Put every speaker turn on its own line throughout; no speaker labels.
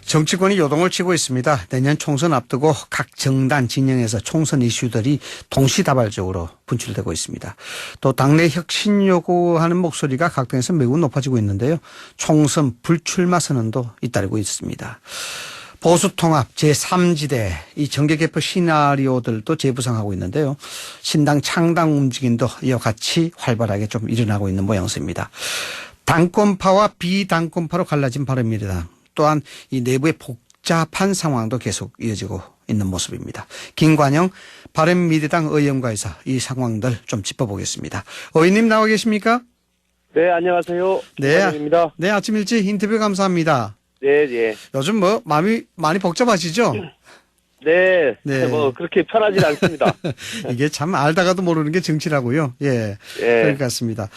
정치권이 요동을 치고 있습니다. 내년 총선 앞두고 각 정당 진영에서 총선 이슈들이 동시다발적으로 분출되고 있습니다. 또 당내 혁신 요구하는 목소리가 각 당에서 매우 높아지고 있는데요. 총선 불출마 선언도 잇따르고 있습니다. 보수통합 제3지대 이 정계개표 시나리오들도 재부상하고 있는데요. 신당 창당 움직임도 이와 같이 활발하게 좀 일어나고 있는 모양새입니다. 당권파와 비당권파로 갈라진 바른미래당. 또한 이 내부의 복잡한 상황도 계속 이어지고 있는 모습입니다. 김관영 바른미래당 의원과에서 이 상황들 좀 짚어보겠습니다. 의원님 나와 계십니까?
네, 안녕하세요. 김관영입니다.
네, 아침 일찍 인터뷰 감사합니다.
네, 예.
요즘 뭐 마음이 많이 복잡하시죠?
네,
네.
뭐 그렇게 편하진 않습니다.
이게 참 알다가도 모르는 게 정치라고요. 예,
예.
그럴 것 같습니다.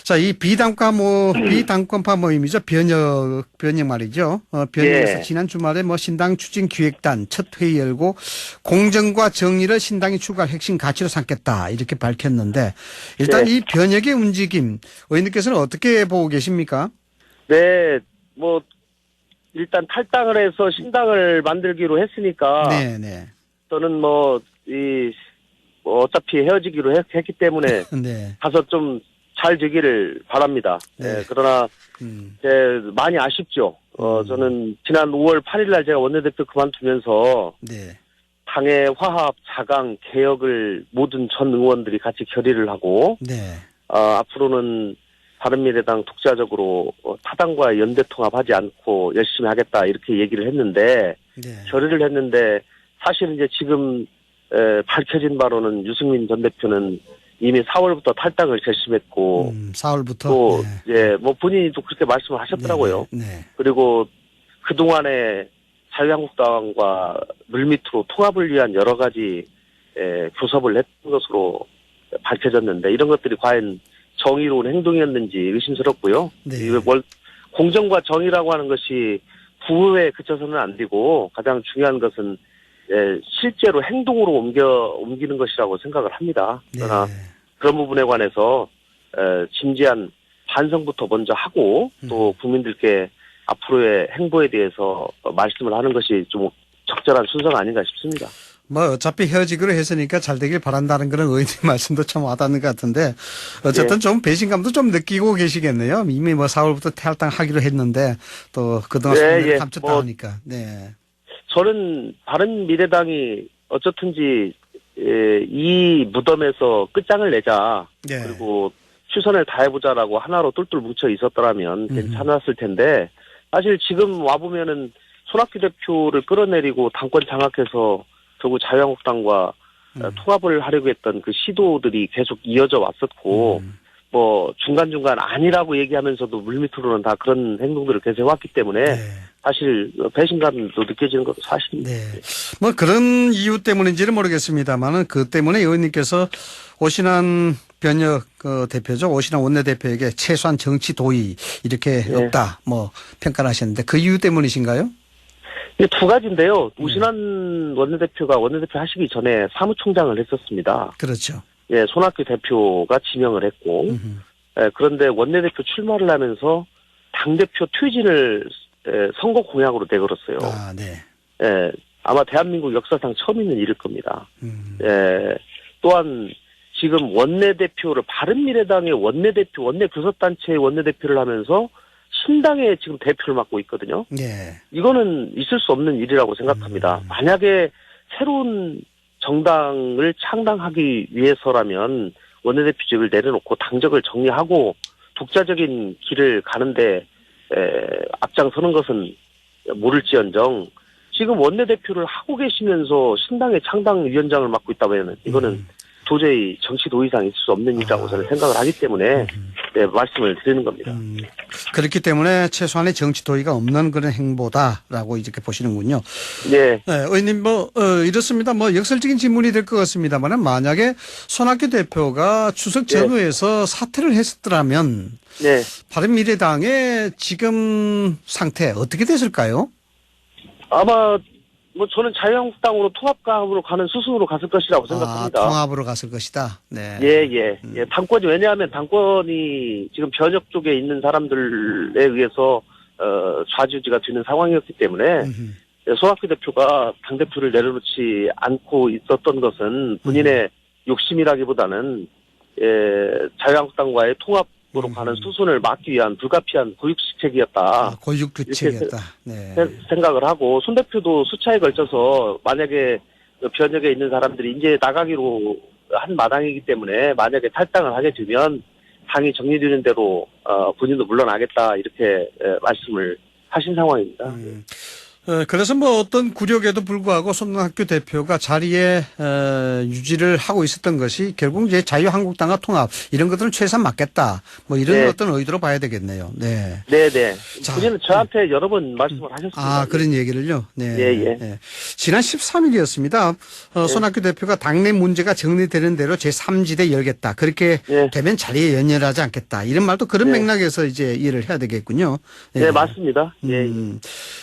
자, 이 비당권파 모임이죠. 변혁 말이죠. 변혁에서
예.
지난 주말에 신당 추진 기획단 첫 회의 열고 공정과 정의를 신당이 추구할 핵심 가치로 삼겠다 이렇게 밝혔는데 일단
네.
이 변혁의 움직임 의원님께서는 어떻게 보고 계십니까?
네, 뭐 일단 탈당을 해서 신당을 만들기로 했으니까
네.
저는 어차피 헤어지기로 했기 때문에
네.
가서 좀 잘 되기를 바랍니다.
네.
네, 그러나 많이 아쉽죠. 저는 지난 5월 8일 날 제가 원내대표 그만두면서
네.
당의 화합, 자강, 개혁을 모든 전 의원들이 같이 결의를 하고
네.
앞으로는 바른미래당 독자적으로 타당과 연대 통합하지 않고 열심히 하겠다 이렇게 얘기를 했는데
네.
결의를 했는데 사실은 이제 지금 밝혀진 바로는 유승민 전 대표는 이미 4월부터 탈당을 결심했고
4월부터
또
네.
이제 본인도 그렇게 말씀을 하셨더라고요.
네.
그리고 그동안에 자유한국당과 물밑으로 통합을 위한 여러 가지 교섭을 했던 것으로 밝혀졌는데 이런 것들이 과연 정의로운 행동이었는지 의심스럽고요.
네.
공정과 정의라고 하는 것이 구호에 그쳐서는 안 되고 가장 중요한 것은 실제로 행동으로 옮기는 것이라고 생각을 합니다. 그러나 그런 부분에 관해서 진지한 반성부터 먼저 하고 또 국민들께 앞으로의 행보에 대해서 말씀을 하는 것이 좀 적절한 순서가 아닌가 싶습니다.
어차피 헤어지기로 했으니까 잘 되길 바란다는 그런 의원님 말씀도 참 와닿는 것 같은데 어쨌든 좀 배신감도 좀 느끼고 계시겠네요. 이미 4월부터 탈당하기로 했는데 또 그동안 손해를 감췄다 하니까. 네.
저는 바른미래당이 어쨌든지 이 무덤에서 끝장을 내자.
네.
그리고 최선을 다해보자라고 하나로 똘똘 뭉쳐 있었더라면 괜찮았을 텐데 사실 지금 와보면은 손학규 대표를 끌어내리고 당권 장악해서 결국 자유한국당과 통합을 하려고 했던 그 시도들이 계속 이어져 왔었고 중간중간 아니라고 얘기하면서도 물밑으로는 다 그런 행동들을 계속 해왔기 때문에 사실 배신감도 느껴지는 것도 사실입니다.
네. 그런 이유 때문인지는 모르겠습니다만은 그 때문에 의원님께서 오신환 변혁 대표죠. 오신환 원내대표에게 최소한 정치 도의 이렇게 없다 평가를 하셨는데 그 이유 때문이신가요?
이게 두 가지인데요. 오신환 원내대표가 원내대표 하시기 전에 사무총장을 했었습니다.
그렇죠.
예, 손학규 대표가 지명을 했고, 그런데 원내대표 출마를 하면서 당대표 퇴진을 선거 공약으로 내걸었어요.
아, 네.
예, 아마 대한민국 역사상 처음 있는 일일 겁니다. 예, 또한 지금 원내대표를 바른미래당의 원내대표, 원내교섭단체의 원내대표를 하면서 신당의 지금 대표를 맡고 있거든요.
네.
이거는 있을 수 없는 일이라고 생각합니다. 만약에 새로운 정당을 창당하기 위해서라면 원내대표직을 내려놓고 당적을 정리하고 독자적인 길을 가는데 앞장서는 것은 모를지언정 지금 원내대표를 하고 계시면서 신당의 창당위원장을 맡고 있다면 이거는 도저히 정치 도의상 있을 수 없는 일이라고 저는 생각을 하기 때문에 말씀을 드리는 겁니다.
그렇기 때문에 최소한의 정치 도의가 없는 그런 행보다라고 이렇게 보시는군요.
네.
네, 의원님 이렇습니다. 역설적인 질문이 될 것 같습니다만 만약에 손학규 대표가 추석 전후에서 사퇴를 했었더라면 바른미래당의 지금 상태 어떻게 됐을까요?
아마 저는 자유한국당으로 통합으로 가는 수순으로 갔을 것이라고 생각합니다.
통합으로 갔을 것이다. 네.
예. 당권이 왜냐하면 당권이 지금 변혁 쪽에 있는 사람들에 의해서 좌지우지가 되는 상황이었기 때문에 손학규 대표가 당대표를 내려놓지 않고 있었던 것은 본인의 욕심이라기보다는 자유한국당과의 통합으로 가는 수순을 막기 위한 불가피한 고육지책이었다.
고육지책이었다. 네.
생각을 하고 손 대표도 수차에 걸쳐서 만약에 변혁에 있는 사람들이 이제 나가기로 한 마당이기 때문에 만약에 탈당을 하게 되면 당이 정리되는 대로 본인도 물러나겠다 이렇게 말씀을 하신 상황입니다.
그래서 뭐 어떤 굴욕에도 불구하고 손학규 대표가 자리에 유지를 하고 있었던 것이 결국 이제 자유한국당과 통합 이런 것들은 최소한 맞겠다. 뭐 이런
네.
어떤 의도로 봐야 되겠네요. 네.
네네.
자,
본인은 저한테 여러 번 말씀을 하셨습니다.
아, 그런 얘기를요? 네.
예.
네. 지난 13일이었습니다. 손학규 대표가 당내 문제가 정리되는 대로 제3지대 열겠다. 그렇게
네.
되면 자리에 연연하지 않겠다. 이런 말도 그런
네.
맥락에서 이제 이해를 해야 되겠군요.
네, 맞습니다. 예.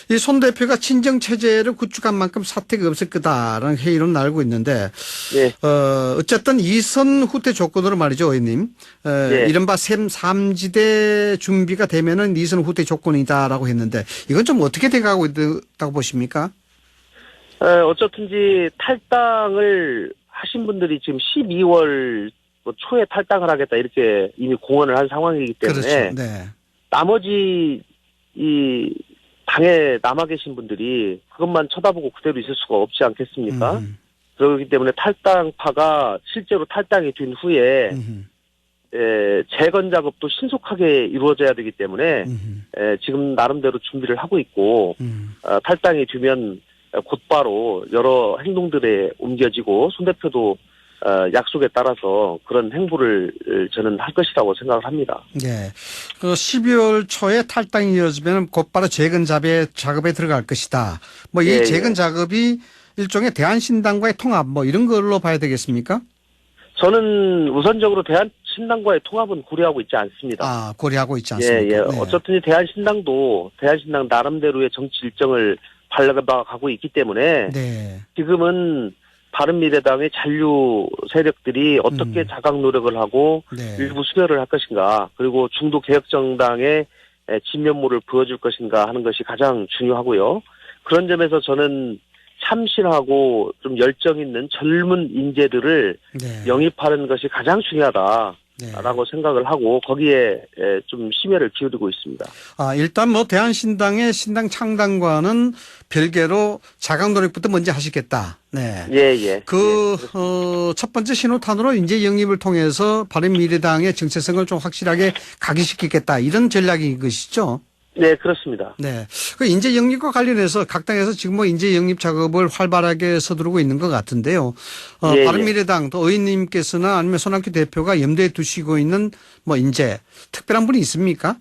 이 손 대표가 친정 체제를 구축한 만큼 사태가 없을 거다라는 회의론 나오고 있는데,
예.
어쨌든 이선 후퇴 조건으로 말이죠, 의원님.
예.
이른바 셈 3지대 준비가 되면은 이선 후퇴 조건이다라고 했는데, 이건 좀 어떻게 돼가고 있다고 보십니까?
어쨌든지 탈당을 하신 분들이 지금 12월 초에 탈당을 하겠다 이렇게 이미 공언을 한 상황이기 때문에
그렇죠. 네.
나머지 이 당에 남아 계신 분들이 그것만 쳐다보고 그대로 있을 수가 없지 않겠습니까? 그렇기 때문에 탈당파가 실제로 탈당이 된 후에 재건 작업도 신속하게 이루어져야 되기 때문에 지금 나름대로 준비를 하고 있고 탈당이 되면 곧바로 여러 행동들에 옮겨지고 손 대표도 약속에 따라서 그런 행보를 저는 할 것이라고 생각을 합니다.
네. 그 12월 초에 탈당이 이어지면 곧바로 재건 작업에 들어갈 것이다. 뭐 이 재건 작업이 일종의 대한신당과의 통합 뭐 이런 걸로 봐야 되겠습니까?
저는 우선적으로 대한신당과의 통합은 고려하고 있지 않습니다.
아, 고려하고 있지 않습니까?
예.
네.
어쨌든 대한신당 나름대로의 정치 일정을 밟아가고 있기 때문에
네.
지금은 바른미래당의 잔류 세력들이 어떻게 자각 노력을 하고
네.
일부 수혈을 할 것인가, 그리고 중도 개혁정당의 진면모를 보여줄 것인가 하는 것이 가장 중요하고요. 그런 점에서 저는 참신하고 좀 열정 있는 젊은 인재들을
네.
영입하는 것이 가장 중요하다라고 생각을 하고 거기에 좀 심혈을 기울이고 있습니다.
아, 일단 뭐 대한신당의 신당 창당과는 별개로 자각 노력부터 먼저 하시겠다. 네.
예.
첫 번째 신호탄으로 인재 영입을 통해서 바른미래당의 정체성을 좀 확실하게 각인시키겠다. 이런 전략인 것이죠.
네, 그렇습니다.
네. 그 인재 영입과 관련해서 각 당에서 지금 뭐 인재 영입 작업을 활발하게 서두르고 있는 것 같은데요. 바른미래당 또 의원님께서나 아니면 손학규 대표가 염두에 두시고 있는 뭐 인재 특별한 분이 있습니까?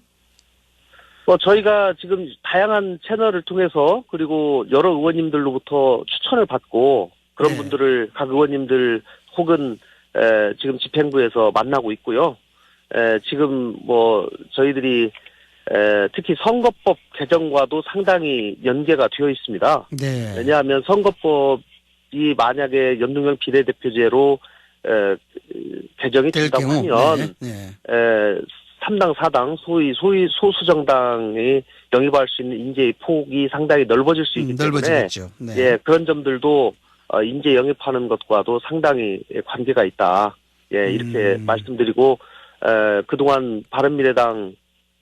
저희가 지금 다양한 채널을 통해서 그리고 여러 의원님들로부터 추천을 받고 그런 분들을 각 의원님들 혹은 지금 집행부에서 만나고 있고요. 지금 뭐 저희들이 특히 선거법 개정과도 상당히 연계가 되어 있습니다.
네.
왜냐하면 선거법이 만약에 연동형 비례대표제로 개정이 된다고 하면 3당 4당 소위 소수정당이 영입할 수 있는 인재의 폭이 상당히 넓어질 수 있기 때문에
넓어지겠죠. 네.
그런 점들도 인재 영입하는 것과도 상당히 관계가 있다. 이렇게 말씀드리고 그동안 바른미래당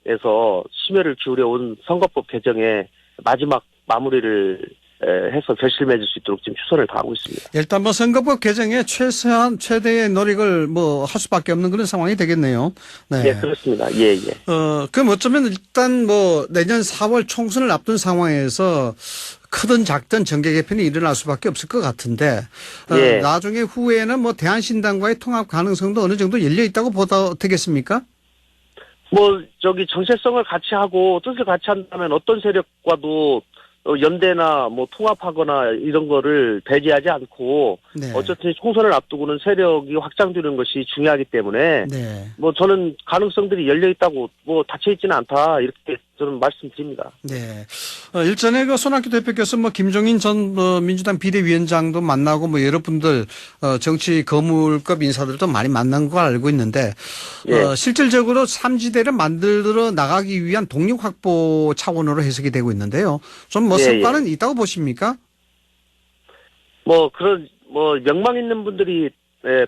에서 심혈을 기울여온 선거법 개정에 마지막 마무리를 해서 결실 맺을 수 있도록 지금 최선을 다하고 있습니다.
일단 뭐 선거법 개정에 최대의 노력을 뭐 할 수밖에 없는 그런 상황이 되겠네요.
네, 그렇습니다. 예.
그럼 어쩌면 일단 뭐 내년 4월 총선을 앞둔 상황에서 크든 작든 정계 개편이 일어날 수밖에 없을 것 같은데 나중에 후에는 뭐 대한신당과의 통합 가능성도 어느 정도 열려 있다고 보다 되겠습니까?
정체성을 같이 하고 뜻을 같이 한다면 어떤 세력과도 연대나 뭐 통합하거나 이런 거를 배제하지 않고 어쨌든 총선을 앞두고는 세력이 확장되는 것이 중요하기 때문에 저는 가능성들이 열려 있다고 닫혀 있지는 않다 이렇게 저는 말씀드립니다.
네. 일전에 그 손학규 대표께서 뭐 김종인 전 민주당 비대위원장도 만나고 뭐 여러 분들 정치 거물급 인사들도 많이 만난 걸 알고 있는데
예.
실질적으로 삼지대를 만들어 나가기 위한 동력 확보 차원으로 해석이 되고 있는데요. 좀 뭐
예,
성과는 있다고 보십니까?
뭐 그런 뭐 명망 있는 분들이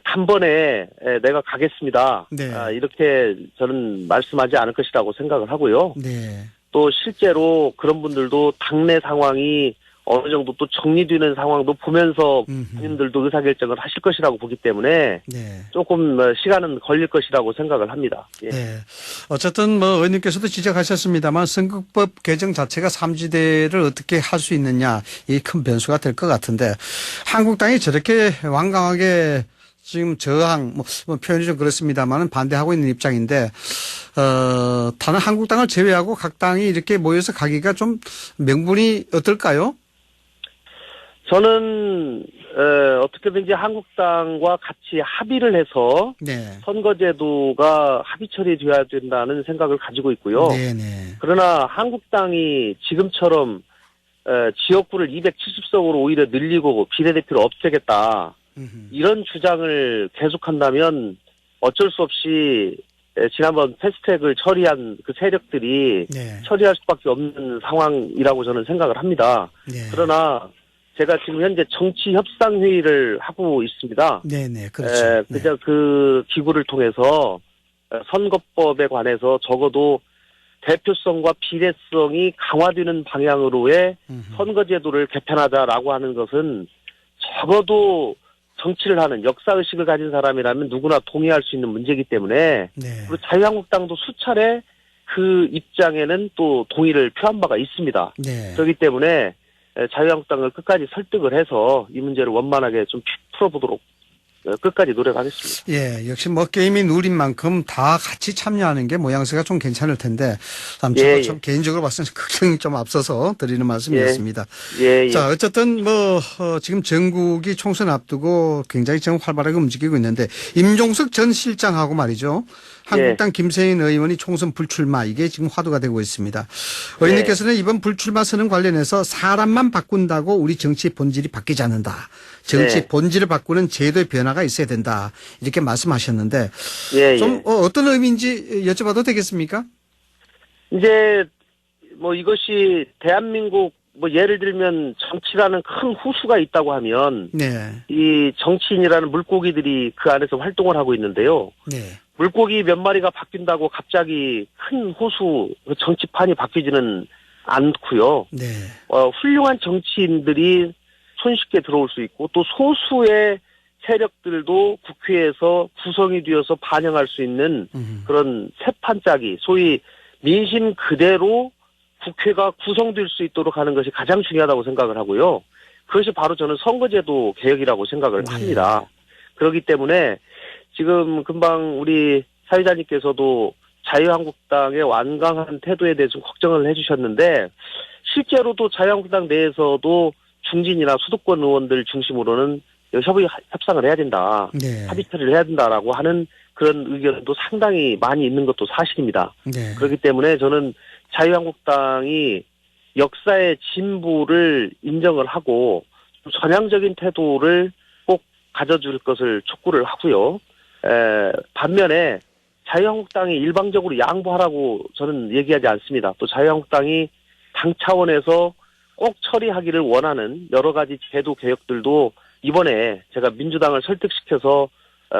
단번에 내가 가겠습니다.
네.
이렇게 저는 말씀하지 않을 것이라고 생각을 하고요.
네.
또 실제로 그런 분들도 당내 상황이 어느 정도 또 정리되는 상황도 보면서 본인들도 의사결정을 하실 것이라고 보기 때문에
네.
조금 시간은 걸릴 것이라고 생각을 합니다. 예.
네. 어쨌든 뭐 의원님께서도 지적하셨습니다만 선거법 개정 자체가 삼지대를 어떻게 할 수 있느냐 이 큰 변수가 될 것 같은데 한국당이 저렇게 완강하게 지금 저항 뭐 표현이 좀 그렇습니다만 반대하고 있는 입장인데 다른 한국당을 제외하고 각 당이 이렇게 모여서 가기가 좀 명분이 어떨까요?
저는 어떻게든지 한국당과 같이 합의를 해서
네.
선거제도가 합의 처리되어야 된다는 생각을 가지고 있고요.
네네.
그러나 한국당이 지금처럼 지역구를 270석으로 오히려 늘리고 비례대표를 없애겠다. 이런 주장을 계속한다면 어쩔 수 없이 지난번 패스트트랙을 처리한 그 세력들이
네.
처리할 수밖에 없는 상황이라고 저는 생각을 합니다.
네.
그러나 제가 지금 현재 정치협상회의를 하고 있습니다.
네네. 그렇죠.
그저 그 기구를 통해서 선거법에 관해서 적어도 대표성과 비례성이 강화되는 방향으로의 선거제도를 개편하자라고 하는 것은 적어도 정치를 하는 역사의식을 가진 사람이라면 누구나 동의할 수 있는 문제이기 때문에
네.
그리고 자유한국당도 수차례 그 입장에는 또 동의를 표한 바가 있습니다.
네.
그렇기 때문에 자유한국당을 끝까지 설득을 해서 이 문제를 원만하게 좀 풀어보도록 끝까지 노력하겠습니다.
예, 역시 뭐 게임이 누린 만큼 다 같이 참여하는 게 모양새가 좀 괜찮을 텐데, 참,
예,
좀 개인적으로 봤을 때 걱정이 좀 앞서서 드리는 말씀이었습니다.
예, 예.
자, 어쨌든 뭐, 지금 전국이 총선 앞두고 굉장히 지금 활발하게 움직이고 있는데, 임종석 전 실장하고 말이죠. 한국당 김세인 의원이 총선 불출마, 이게 지금 화두가 되고 있습니다. 의원님께서는 이번 불출마 선언 관련해서 사람만 바꾼다고 우리 정치의 본질이 바뀌지 않는다. 정치 본질을 바꾸는 제도의 변화가 있어야 된다. 이렇게 말씀하셨는데 좀 어떤 의미인지 여쭤봐도 되겠습니까?
이제 뭐 이것이 대한민국 뭐 예를 들면 정치라는 큰 호수가 있다고 하면
네.
이 정치인이라는 물고기들이 그 안에서 활동을 하고 있는데요.
네.
물고기 몇 마리가 바뀐다고 갑자기 큰 호수 정치판이 바뀌지는 않고요.
네.
훌륭한 정치인들이 손쉽게 들어올 수 있고 또 소수의 세력들도 국회에서 구성이 되어서 반영할 수 있는 그런 세판짜기, 소위 민심 그대로 국회가 구성될 수 있도록 하는 것이 가장 중요하다고 생각을 하고요. 그것이 바로 저는 선거제도 개혁이라고 생각을 합니다. 그렇기 때문에 지금 금방 우리 사회자님께서도 자유한국당의 완강한 태도에 대해서 좀 걱정을 해주셨는데 실제로도 자유한국당 내에서도 중진이나 수도권 의원들 중심으로는 협상을 해야 된다.
네.
합의 처리를 해야 된다라고 하는 그런 의견도 상당히 많이 있는 것도 사실입니다.
네.
그렇기 때문에 저는 자유한국당이 역사의 진보를 인정을 하고 전향적인 태도를 꼭 가져줄 것을 촉구를 하고요. 반면에 자유한국당이 일방적으로 양보하라고 저는 얘기하지 않습니다. 또 자유한국당이 당 차원에서 꼭 처리하기를 원하는 여러 가지 제도 개혁들도 이번에 제가 민주당을 설득시켜서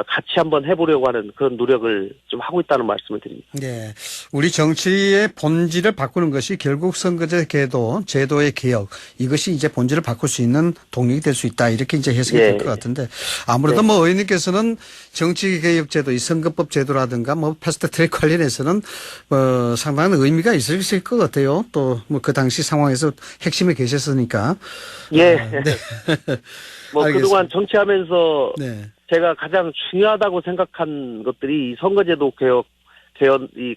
같이 한번 해보려고 하는 그런 노력을 좀 하고 있다는 말씀을 드립니다.
네. 우리 정치의 본질을 바꾸는 것이 결국 선거제 개도, 제도의 개혁, 이것이 이제 본질을 바꿀 수 있는 동력이 될 수 있다. 이렇게 이제 해석이 될 것 같은데 아무래도 뭐 의원님께서는 정치개혁제도, 이 선거법 제도라든가 뭐 패스트 트랙 관련해서는 상당한 의미가 있을 것 같아요. 또 뭐 그 당시 상황에서 핵심에 계셨으니까.
예.
네.
뭐 그동안 정치하면서
네.
제가 가장 중요하다고 생각한 것들이 이 선거제도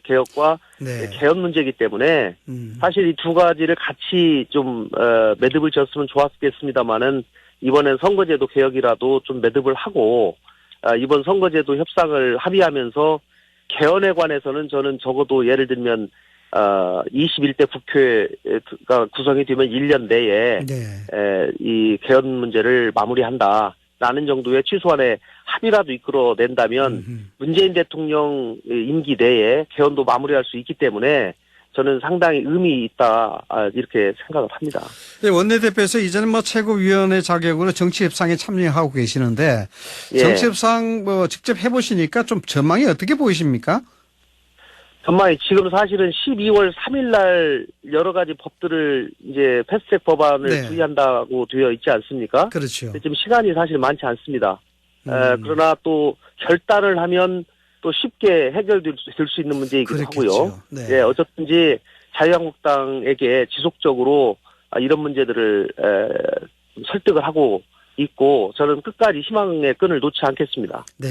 개혁과
네.
개헌 문제이기 때문에 사실 이 두 가지를 같이 좀 매듭을 지었으면 좋았겠습니다만은 이번엔 선거제도 개혁이라도 좀 매듭을 하고 이번 선거제도 협상을 합의하면서 개헌에 관해서는 저는 적어도 예를 들면 21대 국회가 구성이 되면 1년 내에
네.
이 개헌 문제를 마무리한다라는 정도의 최소한의 합의라도 이끌어낸다면 문재인 대통령 임기 내에 개헌도 마무리할 수 있기 때문에 저는 상당히 의미 있다 이렇게 생각을 합니다.
네, 원내대표에서 이제는 뭐 최고위원회 자격으로 정치협상에 참여하고 계시는데
예.
정치협상 뭐 직접 해보시니까 좀 전망이 어떻게 보이십니까?
전망이 지금 사실은 12월 3일 날 여러 가지 법들을 이제 패스트트랙 법안을
네.
부의한다고 되어 있지 않습니까?
그렇죠.
지금 시간이 사실 많지 않습니다. 그러나 또 결단을 하면 또 쉽게 해결될 수 있는 문제이기도
그렇겠죠.
하고요.
네.
예, 어쨌든지 자유한국당에게 지속적으로 이런 문제들을 설득을 하고 있고 저는 끝까지 희망의 끈을 놓지 않겠습니다.
네.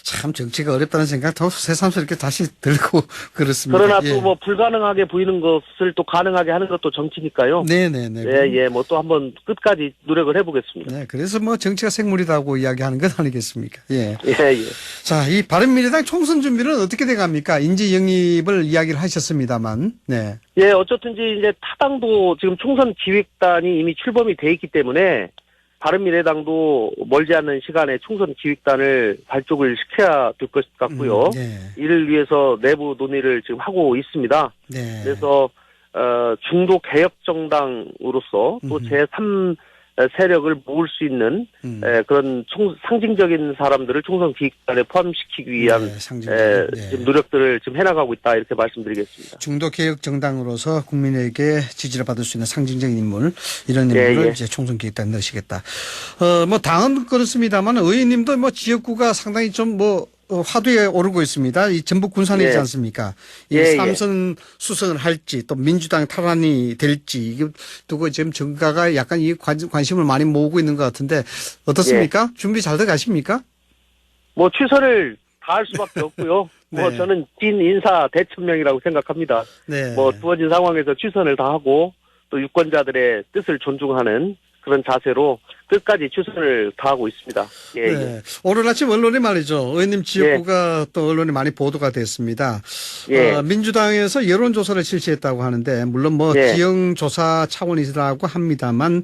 참 정치가 어렵다는 생각 더 새삼스럽게 다시 들고 그렇습니다.
그러나
예.
또 뭐 불가능하게 보이는 것을 또 가능하게 하는 것도 정치니까요.
네네네.
예, 뭐 또 한번 끝까지 노력을 해보겠습니다.
네. 그래서 뭐 정치가 생물이라고 이야기하는 것 아니겠습니까? 예.
예.
자, 이 바른미래당 총선 준비는 어떻게 돼갑니까? 인지 영입을 이야기를 하셨습니다만. 네.
예, 어쨌든지 이제 타당도 지금 총선 기획단이 이미 출범이 돼 있기 때문에 바른미래당도 멀지 않은 시간에 총선 기획단을 발족을 시켜야 될 것 같고요.
네.
이를 위해서 내부 논의를 지금 하고 있습니다.
네.
그래서 중도 개혁 정당으로서 또 제3 세력을 모을 수 있는 그런 상징적인 사람들을 총선 기획단에 포함시키기 위한
네, 상징적인, 네.
지금 노력들을 지금 해나가고 있다 이렇게 말씀드리겠습니다.
중도 개혁 정당으로서 국민에게 지지를 받을 수 있는 상징적인 인물 이런 인물을
예.
이제 총선 기획단에 넣으시겠다. 뭐 당은 그렇습니다만 의원님도 뭐 지역구가 상당히 좀 뭐 화두에 오르고 있습니다. 이 전북 군산이지
예.
않습니까? 이
예,
삼선 수성을 할지 또 민주당 탈환이 될지 이게 두고 지금 정가가 약간 이 관심을 많이 모으고 있는 것 같은데 어떻습니까? 준비 잘 돼 가십니까?
뭐 최선을 다할 수밖에 없고요.
네.
뭐 저는 진 인사 대천명이라고 생각합니다.
네.
뭐 주어진 상황에서 최선을 다하고 또 유권자들의 뜻을 존중하는 그런 자세로 끝까지 최선을 다하고 있습니다. 예,
네.
예.
오늘 아침 언론에 말이죠. 의원님 지역구가 또 언론에 많이 보도가 됐습니다.
예.
민주당에서 여론조사를 실시했다고 하는데 물론 뭐
예.
지형조사 차원이라고 합니다만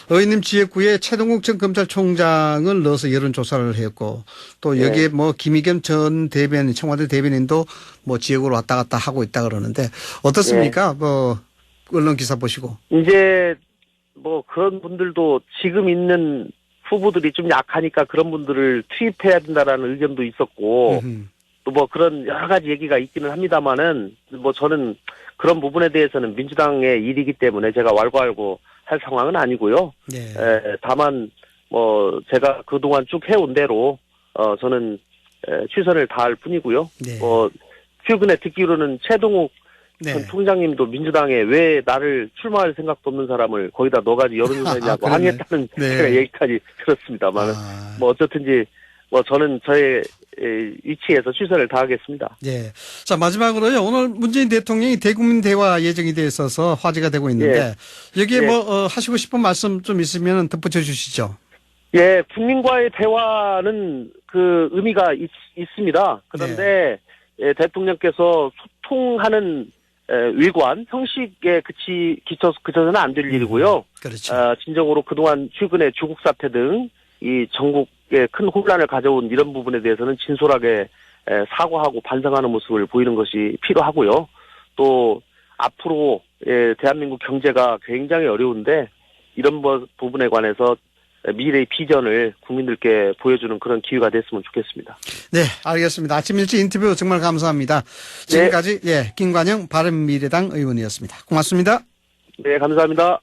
의원님 지역구에 최동욱 전 검찰총장을 넣어서 여론조사를 했고 또 여기에 뭐 김의겸 전 대변인 청와대 대변인도 뭐 지역으로 왔다 갔다 하고 있다 그러는데 어떻습니까? 뭐 언론 기사 보시고.
이제 뭐 그런 분들도 지금 있는 후보들이 좀 약하니까 그런 분들을 투입해야 된다라는 의견도 있었고 또 뭐 그런 여러 가지 얘기가 있기는 합니다만은 뭐 저는 그런 부분에 대해서는 민주당의 일이기 때문에 제가 왈가왈부 할 상황은 아니고요.
네.
다만 뭐 제가 그동안 쭉 해온 대로 저는 최선을 다할 뿐이고요.
네.
최근에 듣기로는 최동욱
네.
전 총장님도 민주당에 왜 나를 출마할 생각도 없는 사람을 거기다 넣어가지고 여론조사했냐고
그러네.
항의했다는
네.
제가 얘기까지 들었습니다만 뭐 어쨌든지 뭐 저는 저의 위치에서 최선을 다하겠습니다.
네. 자, 마지막으로요. 오늘 문재인 대통령이 대국민 대화 예정이 돼 있어서 화제가 되고 있는데 여기에 뭐 하시고 싶은 말씀 좀 있으면 덧붙여 주시죠.
예, 국민과의 대화는 그 의미가 있습니다. 그런데 대통령께서 소통하는 외관, 형식에 그쳐서는 안 될 일이고요.
그렇죠.
진정으로 그동안 최근에 조국 사태 등 이 전국에 큰 혼란을 가져온 이런 부분에 대해서는 진솔하게 사과하고 반성하는 모습을 보이는 것이 필요하고요. 또 앞으로 대한민국 경제가 굉장히 어려운데 이런 부분에 관해서 미래의 비전을 국민들께 보여주는 그런 기회가 됐으면 좋겠습니다.
네, 알겠습니다. 아침 일찍 인터뷰 정말 감사합니다. 지금까지 김관영 바른미래당 의원이었습니다. 고맙습니다.
네, 감사합니다.